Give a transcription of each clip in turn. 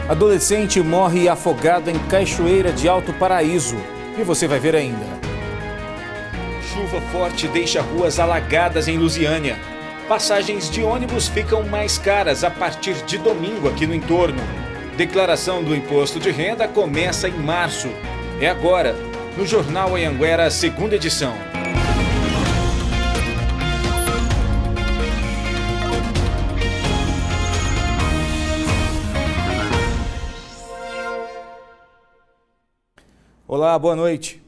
Adolescente morre afogado em cachoeira de Alto Paraíso. E você vai ver ainda. Chuva forte deixa ruas alagadas em Lusiânia. Passagens de ônibus ficam mais caras a partir de domingo aqui no entorno. Declaração do imposto de renda começa em março. É agora, no Jornal Anhanguera, segunda edição. Olá, boa noite.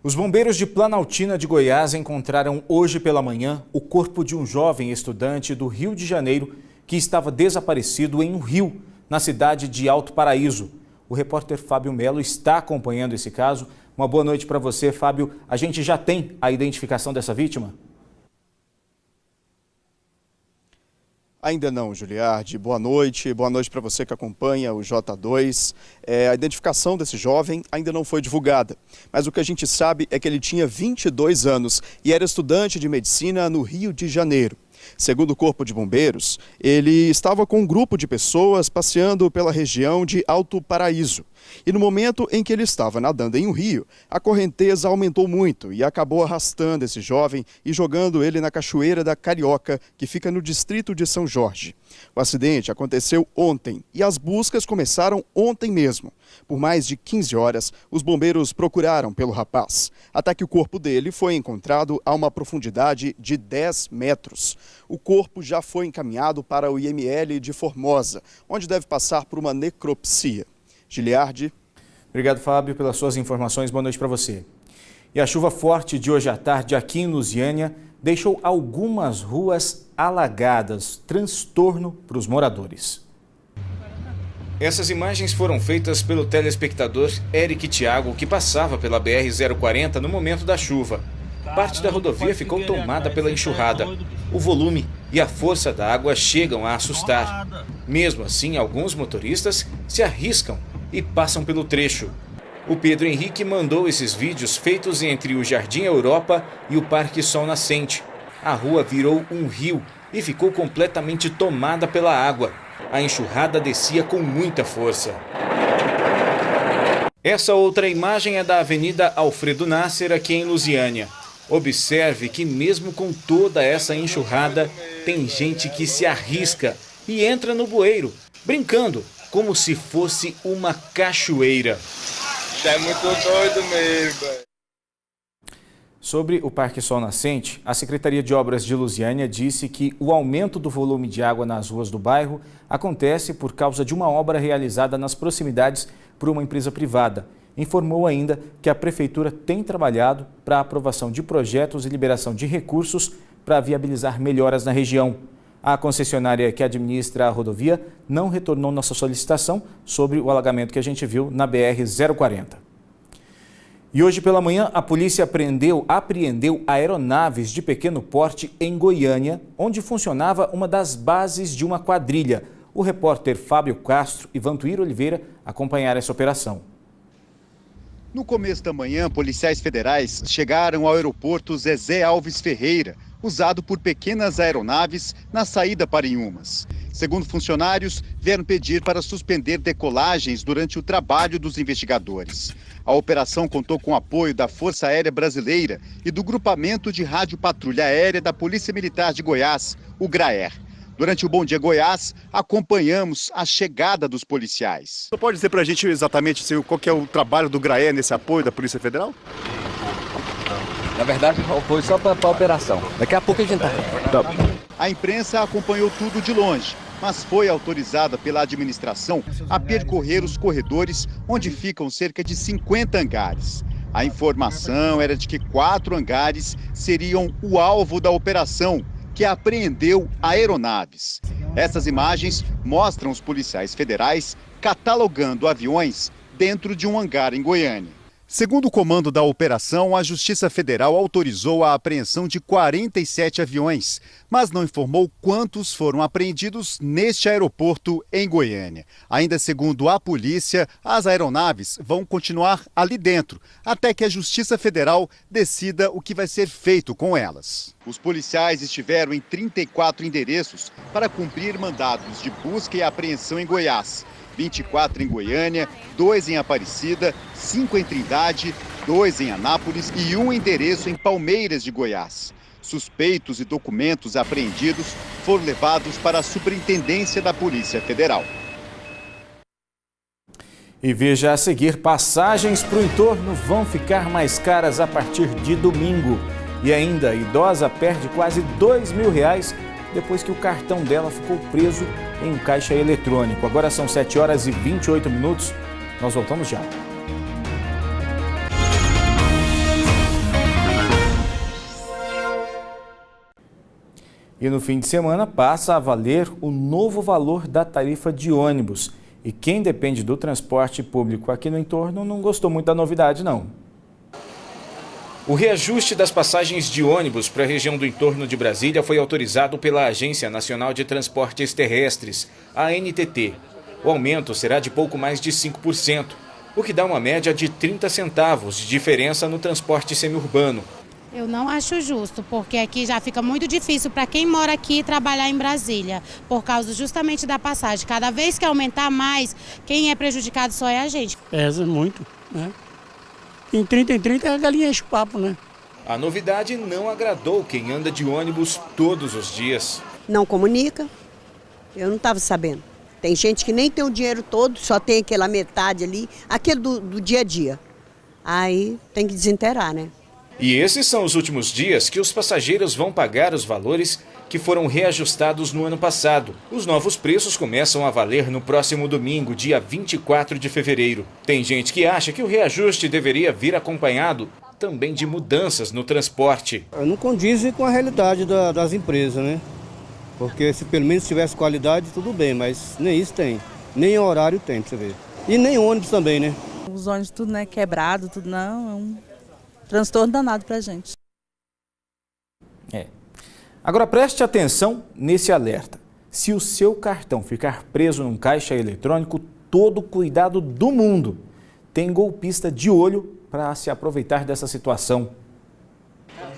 Os bombeiros de Planaltina de Goiás encontraram hoje pela manhã o corpo de um jovem estudante do Rio de Janeiro que estava desaparecido em um rio, na cidade de Alto Paraíso. O repórter Fábio Melo está acompanhando esse caso. Uma boa noite para você, Fábio. A gente já tem a identificação dessa vítima? Ainda não, Juliardi. Boa noite para você que acompanha o J2. A identificação desse jovem ainda não foi divulgada, mas o que a gente sabe é que ele tinha 22 anos e era estudante de medicina no Rio de Janeiro. Segundo o Corpo de Bombeiros, ele estava com um grupo de pessoas passeando pela região de Alto Paraíso. E no momento em que ele estava nadando em um rio, a correnteza aumentou muito e acabou arrastando esse jovem e jogando ele na Cachoeira da Carioca, que fica no distrito de São Jorge. O acidente aconteceu ontem e as buscas começaram ontem mesmo. Por mais de 15 horas, os bombeiros procuraram pelo rapaz, até que o corpo dele foi encontrado a uma profundidade de 10 metros. O corpo já foi encaminhado para o IML de Formosa, onde deve passar por uma necropsia. Giliardi. Obrigado, Fábio, pelas suas informações. Boa noite para você. E a chuva forte de hoje à tarde aqui em Lusiânia deixou algumas ruas alagadas, transtorno para os moradores. Essas imagens foram feitas pelo telespectador Eric Thiago, que passava pela BR-040 no momento da chuva. Parte da rodovia ficou tomada pela enxurrada. O volume e a força da água chegam a assustar. Mesmo assim, alguns motoristas se arriscam e passam pelo trecho. O Pedro Henrique mandou esses vídeos feitos entre o Jardim Europa e o Parque Sol Nascente. A rua virou um rio e ficou completamente tomada pela água. A enxurrada descia com muita força. Essa outra imagem é da Avenida Alfredo Nasser, aqui em Lusiânia. Observe que mesmo com toda essa enxurrada, tem gente que se arrisca e entra no bueiro, brincando, como se fosse uma cachoeira. É muito doido mesmo. Sobre o Parque Sol Nascente, a Secretaria de Obras de Lusiânia disse que o aumento do volume de água nas ruas do bairro acontece por causa de uma obra realizada nas proximidades por uma empresa privada. Informou ainda que a Prefeitura tem trabalhado para a aprovação de projetos e liberação de recursos para viabilizar melhoras na região. A concessionária que administra a rodovia não retornou nossa solicitação sobre o alagamento que a gente viu na BR-040. E hoje pela manhã, a polícia apreendeu aeronaves de pequeno porte em Goiânia, onde funcionava uma das bases de uma quadrilha. O repórter Fábio Castro e Vantuir Oliveira acompanharam essa operação. No começo da manhã, policiais federais chegaram ao aeroporto Zezé Alves Ferreira, usado por pequenas aeronaves na saída para Inhumas. Segundo funcionários, vieram pedir para suspender decolagens durante o trabalho dos investigadores. A operação contou com o apoio da Força Aérea Brasileira e do Grupamento de Rádio Patrulha Aérea da Polícia Militar de Goiás, o GRAER. Durante o Bom Dia Goiás, acompanhamos a chegada dos policiais. Você pode dizer para a gente exatamente qual que é o trabalho do GRAER nesse apoio da Polícia Federal? Na verdade, foi só para a operação. Daqui a pouco a gente tá. A imprensa acompanhou tudo de longe, mas foi autorizada pela administração a percorrer os corredores onde ficam cerca de 50 hangares. A informação era de que 4 hangares seriam o alvo da operação, que apreendeu aeronaves. Essas imagens mostram os policiais federais catalogando aviões dentro de um hangar em Goiânia. Segundo o comando da operação, a Justiça Federal autorizou a apreensão de 47 aviões, mas não informou quantos foram apreendidos neste aeroporto em Goiânia. Ainda segundo a polícia, as aeronaves vão continuar ali dentro, até que a Justiça Federal decida o que vai ser feito com elas. Os policiais estiveram em 34 endereços para cumprir mandados de busca e apreensão em Goiás. 24 em Goiânia, 2 em Aparecida, 5 em Trindade, 2 em Anápolis e 1 endereço em Palmeiras de Goiás. Suspeitos e documentos apreendidos foram levados para a Superintendência da Polícia Federal. E veja a seguir, passagens para o entorno vão ficar mais caras a partir de domingo. E ainda, a idosa perde quase R$2.000 depois que o cartão dela ficou preso em um caixa eletrônico. Agora são 7h28. Nós voltamos já. E no fim de semana passa a valer o novo valor da tarifa de ônibus. E quem depende do transporte público aqui no entorno não gostou muito da novidade, não. O reajuste das passagens de ônibus para a região do entorno de Brasília foi autorizado pela Agência Nacional de Transportes Terrestres, a ANTT. O aumento será de pouco mais de 5%, o que dá uma média de 30 centavos de diferença no transporte semiurbano. Eu não acho justo, porque aqui já fica muito difícil para quem mora aqui trabalhar em Brasília, por causa justamente da passagem. Cada vez que aumentar mais, quem é prejudicado só é a gente. Pesa muito, né? Em 30 a galinha enche o papo, né? A novidade não agradou quem anda de ônibus todos os dias. Não comunica, eu não estava sabendo. Tem gente que nem tem o dinheiro todo, só tem aquela metade ali, aquele do dia a dia. Aí tem que desinteirar, né? E esses são os últimos dias que os passageiros vão pagar os valores que foram reajustados no ano passado. Os novos preços começam a valer no próximo domingo, dia 24 de fevereiro. Tem gente que acha que o reajuste deveria vir acompanhado também de mudanças no transporte. Não condizem com a realidade das empresas, né? Porque se pelo menos tivesse qualidade, tudo bem, mas nem isso tem. Nem horário tem, pra você ver. E nem ônibus também, né? Os ônibus tudo, né, quebrado, tudo não, é um transtorno danado pra gente. Agora preste atenção nesse alerta. Se o seu cartão ficar preso num caixa eletrônico, todo o cuidado do mundo. Tem golpista de olho para se aproveitar dessa situação.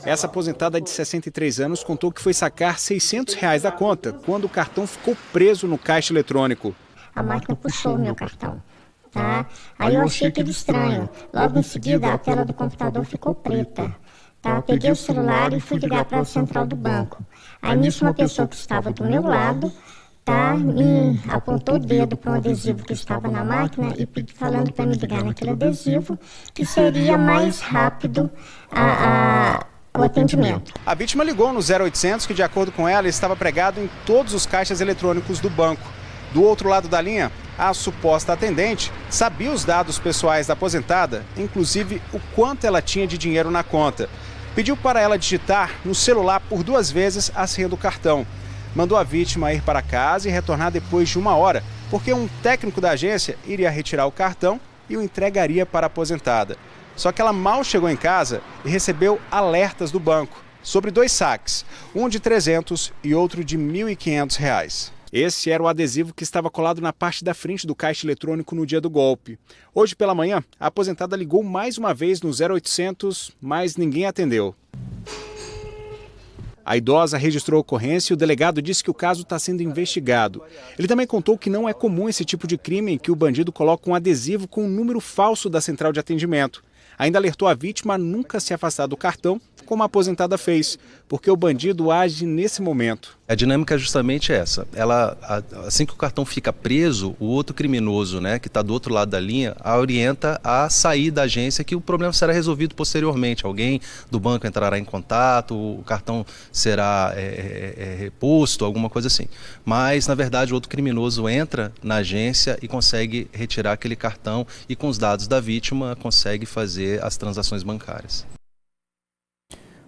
Essa aposentada de 63 anos contou que foi sacar R$600 da conta quando o cartão ficou preso no caixa eletrônico. A máquina puxou o meu cartão, tá? Aí eu achei aquilo estranho. Logo em seguida, a tela do computador ficou preta. Tá? Eu peguei o celular e fui ligar para a central do banco. Aí nisso uma pessoa que estava do meu lado, tá, me apontou o dedo para um adesivo que estava na máquina e falando para me ligar naquele adesivo, que seria mais rápido o atendimento. A vítima ligou no 0800, que de acordo com ela estava pregado em todos os caixas eletrônicos do banco. Do outro lado da linha, a suposta atendente sabia os dados pessoais da aposentada, inclusive o quanto ela tinha de dinheiro na conta. Pediu para ela digitar no celular por 2 vezes a senha do cartão. Mandou a vítima ir para casa e retornar depois de 1 hora, porque um técnico da agência iria retirar o cartão e o entregaria para a aposentada. Só que ela mal chegou em casa e recebeu alertas do banco sobre 2 saques, um de R$300 e outro de R$1.500. Esse era o adesivo que estava colado na parte da frente do caixa eletrônico no dia do golpe. Hoje pela manhã, a aposentada ligou mais uma vez no 0800, mas ninguém atendeu. A idosa registrou a ocorrência e o delegado disse que o caso está sendo investigado. Ele também contou que não é comum esse tipo de crime em que o bandido coloca um adesivo com um número falso da central de atendimento. Ainda alertou a vítima a nunca se afastar do cartão, como a aposentada fez, porque o bandido age nesse momento. A dinâmica é justamente essa. Assim que o cartão fica preso, o outro criminoso, né, que está do outro lado da linha, a orienta a sair da agência, que o problema será resolvido posteriormente. Alguém do banco entrará em contato, o cartão será reposto, alguma coisa assim. Mas, na verdade, o outro criminoso entra na agência e consegue retirar aquele cartão e, com os dados da vítima, consegue fazer as transações bancárias.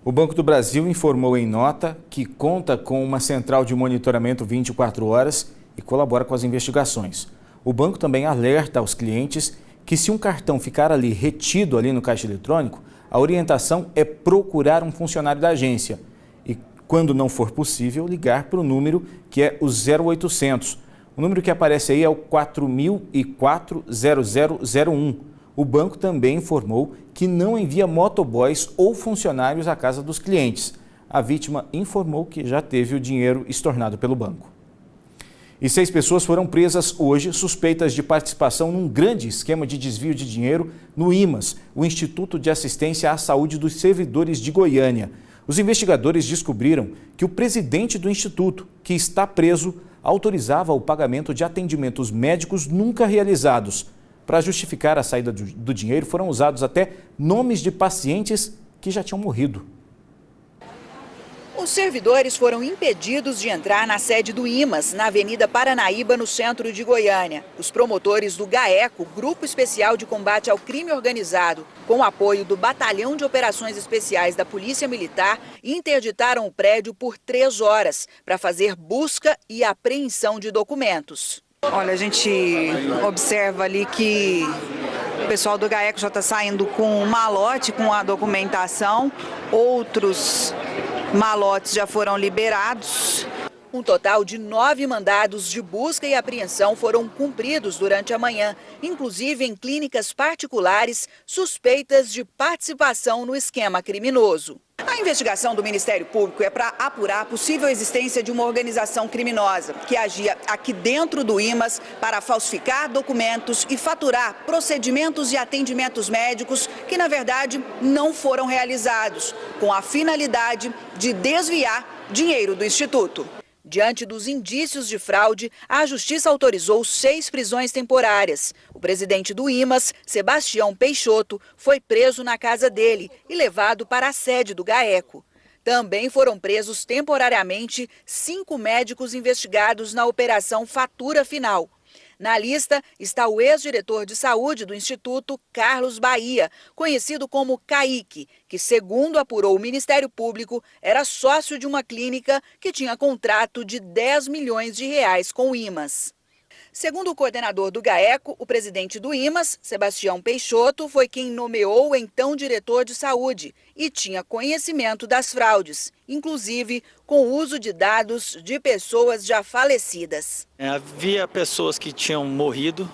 O Banco do Brasil informou em nota que conta com uma central de monitoramento 24 horas e colabora com as investigações. O banco também alerta aos clientes que, se um cartão ficar ali retido ali no caixa eletrônico, a orientação é procurar um funcionário da agência e, quando não for possível, ligar para o número que é o 0800. O número que aparece aí é o 4004-0001. O banco também informou que não envia motoboys ou funcionários à casa dos clientes. A vítima informou que já teve o dinheiro estornado pelo banco. E 6 pessoas foram presas hoje, suspeitas de participação num grande esquema de desvio de dinheiro no IMAS, o Instituto de Assistência à Saúde dos Servidores de Goiânia. Os investigadores descobriram que o presidente do instituto, que está preso, autorizava o pagamento de atendimentos médicos nunca realizados. Para justificar a saída do dinheiro, foram usados até nomes de pacientes que já tinham morrido. Os servidores foram impedidos de entrar na sede do IMAS, na Avenida Paranaíba, no centro de Goiânia. Os promotores do GAECO, Grupo Especial de Combate ao Crime Organizado, com o apoio do Batalhão de Operações Especiais da Polícia Militar, interditaram o prédio por 3 horas para fazer busca e apreensão de documentos. Olha, a gente observa ali que o pessoal do GAECO já está saindo com um malote com a documentação, outros malotes já foram liberados. Um total de 9 mandados de busca e apreensão foram cumpridos durante a manhã, inclusive em clínicas particulares suspeitas de participação no esquema criminoso. A investigação do Ministério Público é para apurar a possível existência de uma organização criminosa que agia aqui dentro do IMAS para falsificar documentos e faturar procedimentos e atendimentos médicos que, na verdade, não foram realizados, com a finalidade de desviar dinheiro do Instituto. Diante dos indícios de fraude, a Justiça autorizou 6 prisões temporárias. O presidente do IMAS, Sebastião Peixoto, foi preso na casa dele e levado para a sede do GAECO. Também foram presos temporariamente 5 médicos investigados na Operação Fatura Final. Na lista está o ex-diretor de saúde do Instituto, Carlos Bahia, conhecido como Kaique, que, segundo apurou o Ministério Público, era sócio de uma clínica que tinha contrato de 10 milhões de reais com o IMAS. Segundo o coordenador do GAECO, o presidente do IMAS, Sebastião Peixoto, foi quem nomeou o então diretor de saúde e tinha conhecimento das fraudes, inclusive com o uso de dados de pessoas já falecidas. Havia pessoas que tinham morrido,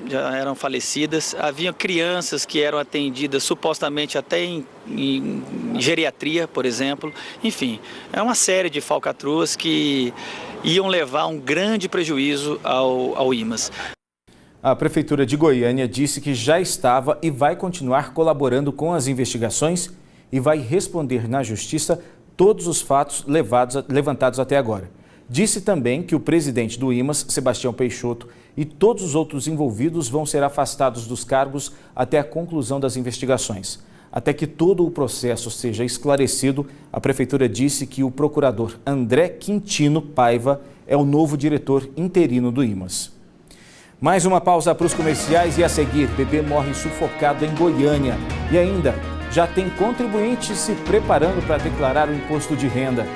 já eram falecidas, havia crianças que eram atendidas supostamente até em geriatria, por exemplo. Enfim, é uma série de falcatruas que iam levar um grande prejuízo ao IMAS. A Prefeitura de Goiânia disse que já estava e vai continuar colaborando com as investigações e vai responder na Justiça todos os fatos levantados até agora. Disse também que o presidente do IMAS, Sebastião Peixoto, e todos os outros envolvidos vão ser afastados dos cargos até a conclusão das investigações. Até que todo o processo seja esclarecido, a Prefeitura disse que o procurador André Quintino Paiva é o novo diretor interino do IMAS. Mais uma pausa para os comerciais e a seguir, bebê morre sufocado em Goiânia. E ainda, já tem contribuinte se preparando para declarar o imposto de renda.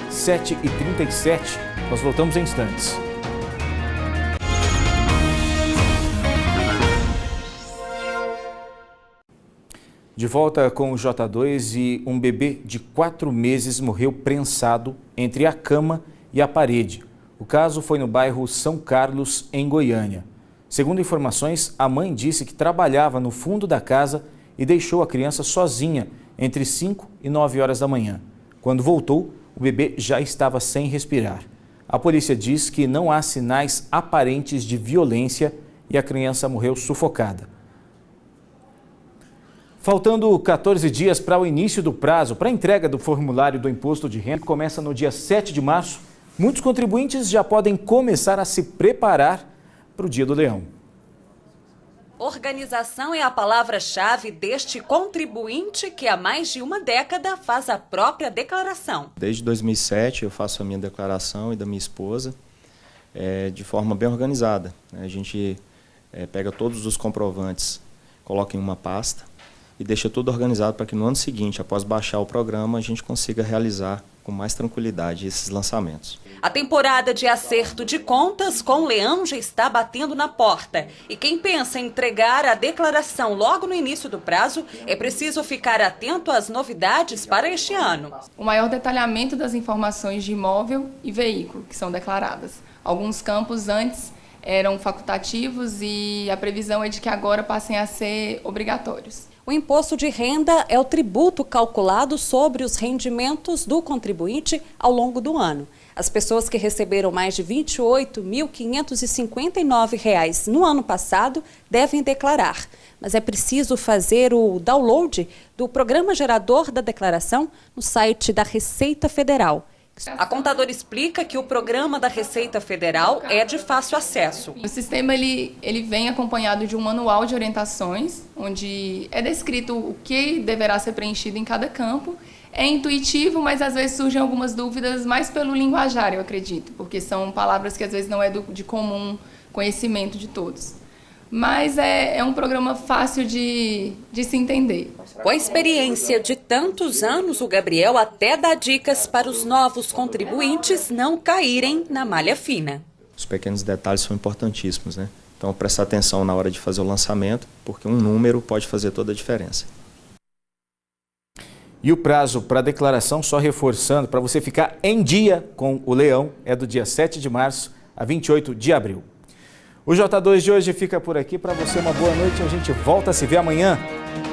7h37, nós voltamos em instantes. De volta com o J2 e um bebê de 4 meses morreu prensado entre a cama e a parede. O caso foi no bairro São Carlos, em Goiânia. Segundo informações, a mãe disse que trabalhava no fundo da casa e deixou a criança sozinha entre 5 e 9 horas da manhã. Quando voltou, o bebê já estava sem respirar. A polícia diz que não há sinais aparentes de violência e a criança morreu sufocada. Faltando 14 dias para o início do prazo para a entrega do formulário do imposto de renda, que começa no dia 7 de março, muitos contribuintes já podem começar a se preparar para o Dia do Leão. Organização é a palavra-chave deste contribuinte que há mais de uma década faz a própria declaração. Desde 2007 eu faço a minha declaração e da minha esposa de forma bem organizada. A gente pega todos os comprovantes, coloca em uma pasta e deixa tudo organizado para que no ano seguinte, após baixar o programa, a gente consiga realizar com mais tranquilidade esses lançamentos. A temporada de acerto de contas com o Leão já está batendo na porta. E quem pensa em entregar a declaração logo no início do prazo, é preciso ficar atento às novidades para este ano. O maior detalhamento das informações de imóvel e veículo que são declaradas. Alguns campos antes eram facultativos e a previsão é de que agora passem a ser obrigatórios. O imposto de renda é o tributo calculado sobre os rendimentos do contribuinte ao longo do ano. As pessoas que receberam mais de R$ 28.559 no ano passado devem declarar, mas é preciso fazer o download do programa gerador da declaração no site da Receita Federal. A contadora explica que o programa da Receita Federal é de fácil acesso. O sistema ele vem acompanhado de um manual de orientações, onde é descrito o que deverá ser preenchido em cada campo. É intuitivo, mas às vezes surgem algumas dúvidas mais pelo linguajar, eu acredito, porque são palavras que às vezes não é de comum conhecimento de todos. Mas é um programa fácil de se entender. Com a experiência de tantos anos, o Gabriel até dá dicas para os novos contribuintes não caírem na malha fina. Os pequenos detalhes são importantíssimos, né? Então, prestar atenção na hora de fazer o lançamento, porque um número pode fazer toda a diferença. E o prazo para declaração, só reforçando, para você ficar em dia com o leão, é do dia 7 de março a 28 de abril. O J2 de hoje fica por aqui. Para você, uma boa noite. A gente volta a se ver amanhã.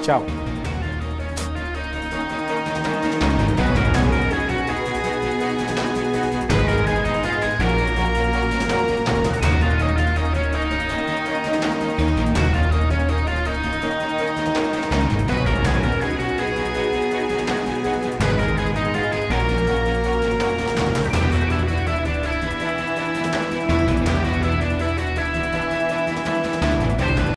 Tchau.